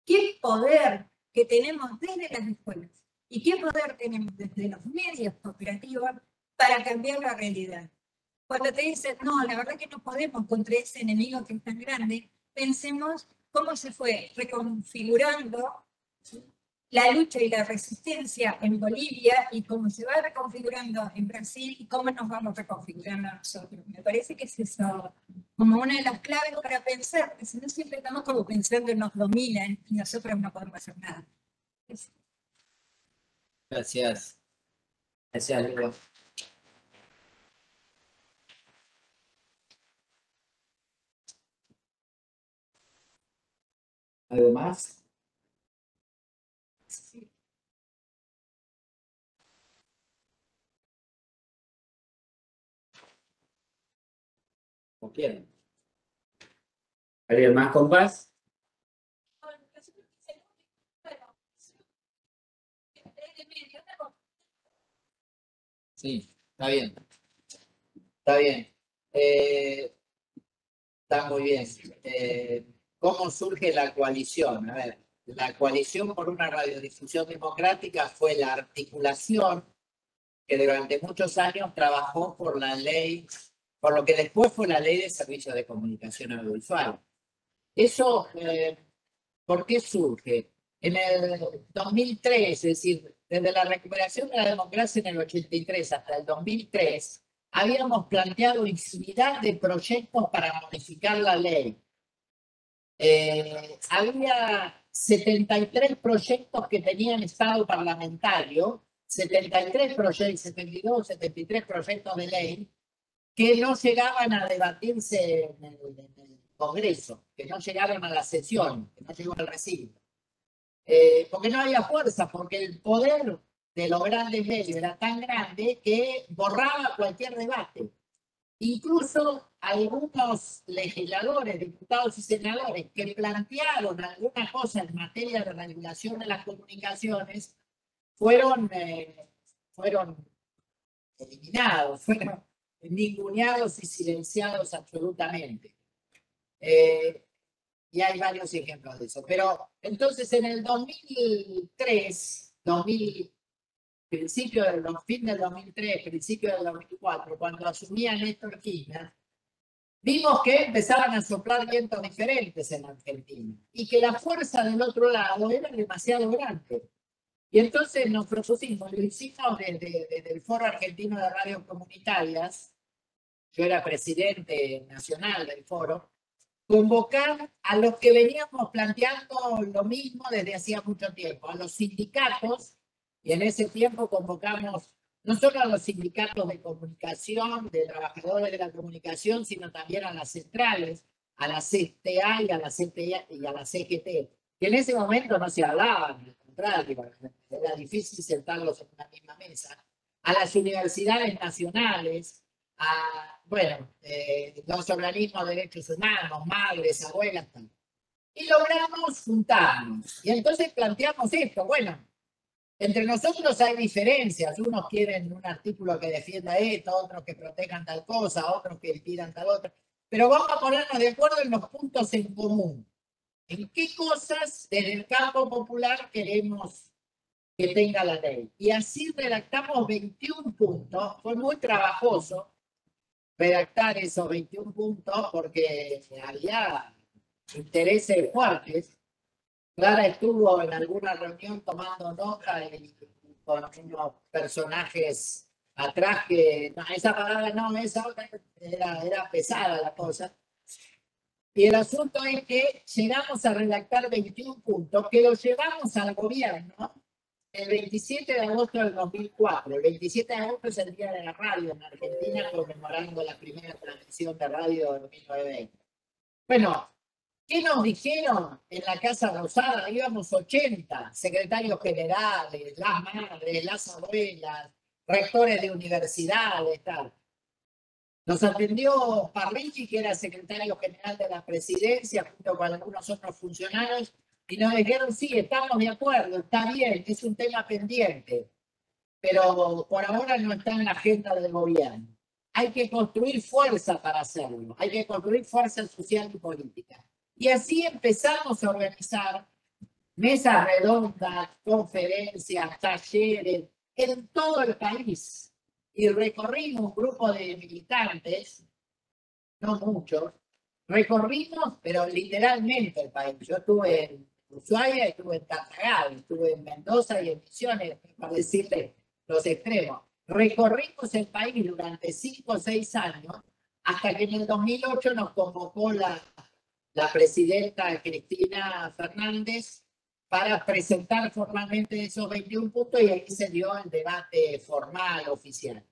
qué poder que tenemos desde las escuelas y qué poder tenemos desde los medios cooperativos para cambiar la realidad. Cuando te dicen, no, la verdad que no podemos contra ese enemigo que es tan grande, pensemos cómo se fue reconfigurando la lucha y la resistencia en Bolivia y cómo se va reconfigurando en Brasil y cómo nos vamos reconfigurando nosotros. Me parece que es eso como una de las claves para pensar, porque si no siempre estamos como pensando en nos dominan y nosotros no podemos hacer nada. Gracias. Gracias, Leo. ¿Algo más? Sí. Como quieran. ¿Alguien más, compás? Sí, está bien. Está bien. Está muy bien. ¿Cómo surge la coalición? A ver, la coalición por una radiodifusión democrática fue la articulación que durante muchos años trabajó por la ley, por lo que después fue la ley de servicios de comunicación audiovisual. Eso, ¿por qué surge? En el 2003, es decir, desde la recuperación de la democracia en el 83 hasta el 2003, habíamos planteado infinidad de proyectos para modificar la ley. Había 73 proyectos que tenían estado parlamentario, 73 proyectos, 72, 73 proyectos de ley que no llegaban a debatirse en el Congreso, que no llegaron a la sesión, que no llegó al recinto. Porque no había fuerza, porque el poder de los grandes medios era tan grande que borraba cualquier debate. Incluso algunos legisladores, diputados y senadores que plantearon alguna cosa en materia de regulación de las comunicaciones fueron eliminados, fueron ninguneados y silenciados absolutamente. Y hay varios ejemplos de eso. Pero entonces en el 2003, fin del 2003, principio del 2004, cuando asumía Néstor Kirchner, vimos que empezaban a soplar vientos diferentes en Argentina y que la fuerza del otro lado era demasiado grande. Y entonces nos propusimos, lo hicimos desde el Foro Argentino de Radios Comunitarias, yo era presidente nacional del foro, convocar a los que veníamos planteando lo mismo desde hacía mucho tiempo, a los sindicatos, y en ese tiempo convocamos no solo a los sindicatos de comunicación, de trabajadores de la comunicación, sino también a las centrales, a la CTA y a la CTA y a la CGT, que en ese momento no se hablaban, al contrario, era difícil sentarlos en una misma mesa, a las universidades nacionales, a, bueno, los organismos de derechos humanos, madres, abuelas, tal. Y logramos juntarnos. Y entonces planteamos esto, bueno, entre nosotros hay diferencias, unos quieren un artículo que defienda esto, otros que protejan tal cosa, otros que impidan tal otra, pero vamos a ponernos de acuerdo en los puntos en común. ¿En qué cosas desde el campo popular queremos que tenga la ley? Y así redactamos 21 puntos, fue muy trabajoso redactar esos 21 puntos porque había intereses fuertes. Clara estuvo en alguna reunión tomando nota con unos personajes atrás que, no, esa palabra no, esa otra era pesada la cosa. Y el asunto es que llegamos a redactar 21 puntos que los llevamos al gobierno el 27 de agosto del 2004. El 27 de agosto es el Día de la Radio en Argentina, conmemorando la primera transmisión de radio en 1920. Bueno, ¿qué nos dijeron en la Casa Rosada? Íbamos 80 secretarios generales, las madres, las abuelas, rectores de universidades, tal. Nos atendió Parrinchi, que era secretario general de la presidencia, junto con algunos otros funcionarios, y nos dijeron, sí, estamos de acuerdo, está bien, es un tema pendiente, pero por ahora no está en la agenda del gobierno. Hay que construir fuerza para hacerlo, hay que construir fuerza social y política. Y así empezamos a organizar mesas redondas, conferencias, talleres, en todo el país. Y recorrimos un grupo de militantes, no muchos, recorrimos, pero literalmente el país. Yo estuve en Ushuaia, estuve en Tartagal, estuve en Mendoza y en Misiones, para decirle los extremos. Recorrimos el país durante 5 o 6 años, hasta que en el 2008 nos convocó la presidenta Cristina Fernández para presentar formalmente esos 21 puntos y ahí se dio el debate formal, oficial.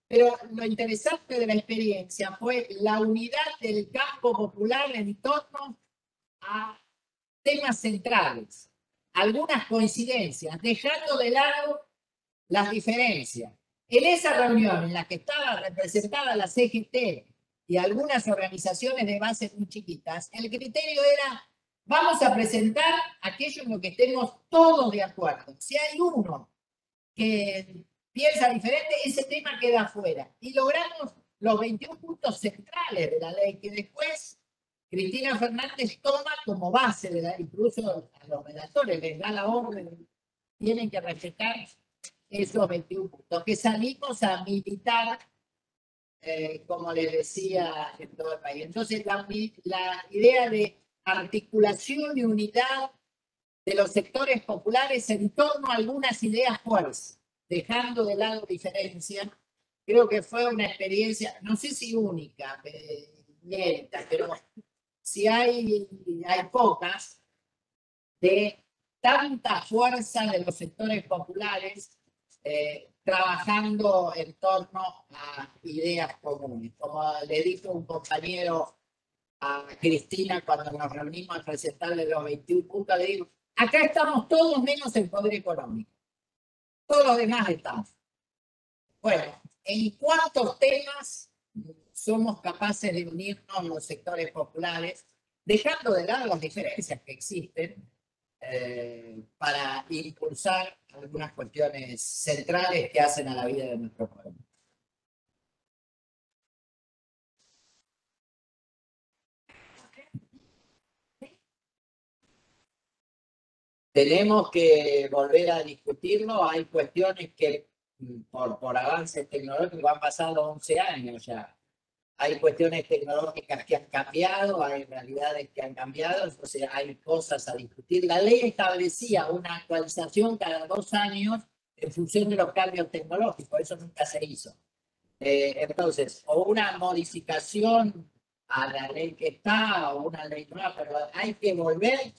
Pero lo interesante de la experiencia fue la unidad del campo popular en torno a temas centrales, algunas coincidencias, dejando de lado las diferencias. En esa reunión en la que estaba representada la CGT y algunas organizaciones de base muy chiquitas, el criterio era, vamos a presentar aquello en lo que estemos todos de acuerdo. Si hay uno que piensa diferente, ese tema queda afuera. Y logramos los 21 puntos centrales de la ley, que después Cristina Fernández toma como base de la ley. Incluso a los redactores les da la orden, tienen que respetar esos 21 puntos, que salimos a militar, como les decía, en todo el país. Entonces, la idea de articulación y unidad de los sectores populares en torno a algunas ideas fuertes, dejando de lado diferencias. Creo que fue una experiencia, no sé si única, inédita, pero si hay pocas, de tanta fuerza de los sectores populares trabajando en torno a ideas comunes. Como le dijo un compañero a Cristina cuando nos reunimos a presentarle los 21 puntos, le digo, acá estamos todos menos el poder económico. Todos los demás estamos. Bueno, ¿en cuántos temas somos capaces de unirnos los sectores populares, dejando de lado las diferencias que existen, para impulsar algunas cuestiones centrales que hacen a la vida de nuestro pueblo? Tenemos que volver a discutirlo. Hay cuestiones que por avances tecnológicos han pasado 11 años ya. Hay cuestiones tecnológicas que han cambiado, hay realidades que han cambiado, entonces hay cosas a discutir. La ley establecía una actualización cada 2 años en función de los cambios tecnológicos, eso nunca se hizo. Entonces, o una modificación a la ley que está, o una ley nueva, pero hay que volver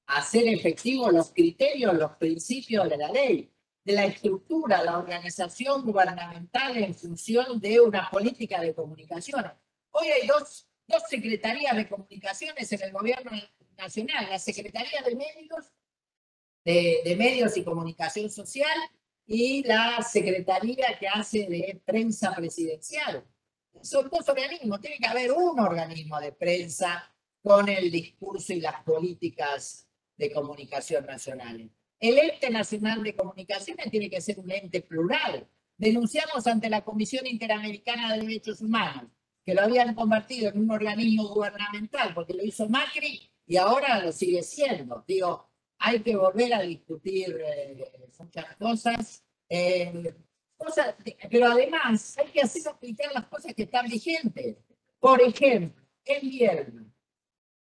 a hacer efectivos los criterios, los principios de la ley, de la estructura, la organización gubernamental en función de una política de comunicación. Hoy hay dos secretarías de comunicaciones en el gobierno nacional, la Secretaría de Medios, de Medios y Comunicación Social, y la Secretaría que hace de Prensa Presidencial. Son 2 organismos, tiene que haber un organismo de prensa con el discurso y las políticas de comunicación nacionales. El ente nacional de comunicaciones tiene que ser un ente plural. Denunciamos ante la Comisión Interamericana de Derechos Humanos que lo habían convertido en un organismo gubernamental porque lo hizo Macri y ahora lo sigue siendo. Digo, hay que volver a discutir muchas cosas, pero además hay que hacer aplicar las cosas que están vigentes. Por ejemplo, el viernes,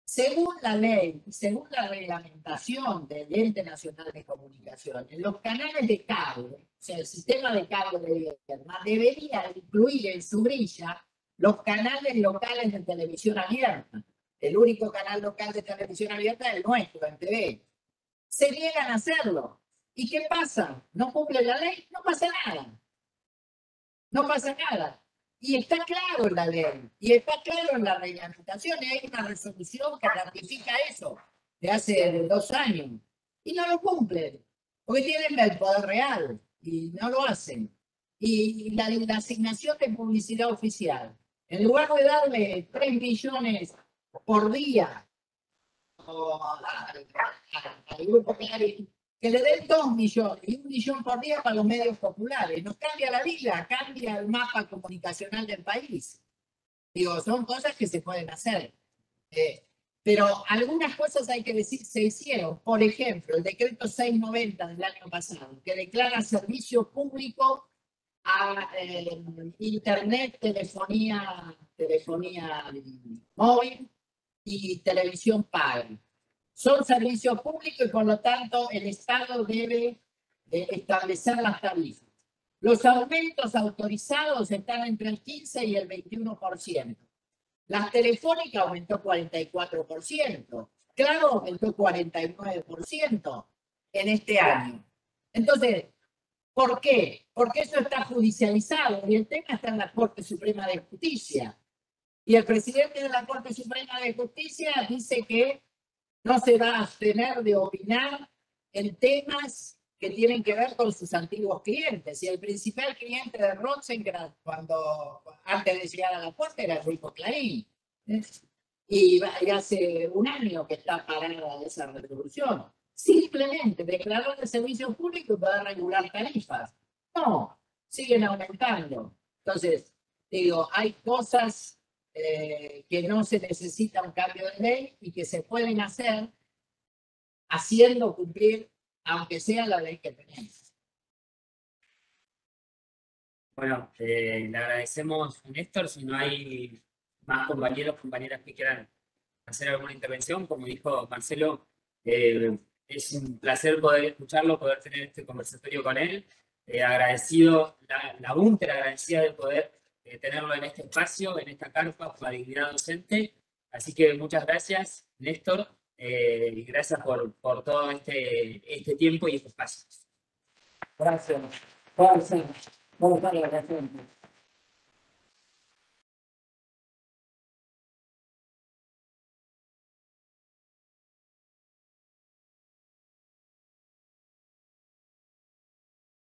según la ley, según la reglamentación del Ente Nacional de Comunicaciones, los canales de cable, o sea, el sistema de cable de gobierno, debería incluir en su grilla los canales locales de televisión abierta. El único canal local de televisión abierta es el nuestro, en TV. Se niegan a hacerlo. ¿Y qué pasa? ¿No cumple la ley? No pasa nada. No pasa nada. Y está claro en la ley, y está claro en la reglamentación, y hay una resolución que ratifica eso de hace 2 años. Y no lo cumplen, porque tienen el poder real, y no lo hacen. Y la asignación de publicidad oficial, en lugar de darle 3 millones por día al grupo Clarín, que le den 2 millones y 1 millón por día para los medios populares. Nos cambia la vida, cambia el mapa comunicacional del país. Digo, son cosas que se pueden hacer. Pero algunas cosas hay que decir se hicieron. Por ejemplo, el decreto 690 del año pasado, que declara servicio público a internet, telefonía móvil y televisión paga. Son servicios públicos y por lo tanto el Estado debe establecer las tarifas. Los aumentos autorizados están entre el 15 y el 21%. La telefónica aumentó 44%. Claro, aumentó 49% en este año. Entonces, ¿por qué? Porque eso está judicializado y el tema está en la Corte Suprema de Justicia. Y el presidente de la Corte Suprema de Justicia dice que no se va a abstener de opinar en temas que tienen que ver con sus antiguos clientes. Y el principal cliente de Rosenkrantz, antes de llegar a la Corte, era el Grupo Clarín. Y hace 1 año que está parada esa resolución. Simplemente declarar de servicio público y poder regular tarifas. No, siguen aumentando. Entonces, digo, hay cosas que no se necesita un cambio de ley y que se pueden hacer haciendo cumplir, aunque sea la ley que tenemos. Bueno, le agradecemos a Néstor. Si no hay más compañeros, compañeras que quieran hacer alguna intervención, como dijo Marcelo, Es un placer poder escucharlo, poder tener este conversatorio con él. Agradecido, la ultra agradecida de poder tenerlo en este espacio, en esta carpa por la dignidad docente. Así que muchas gracias, Néstor, y gracias por todo este tiempo y este espacio. Gracias. Gracias. Gracias.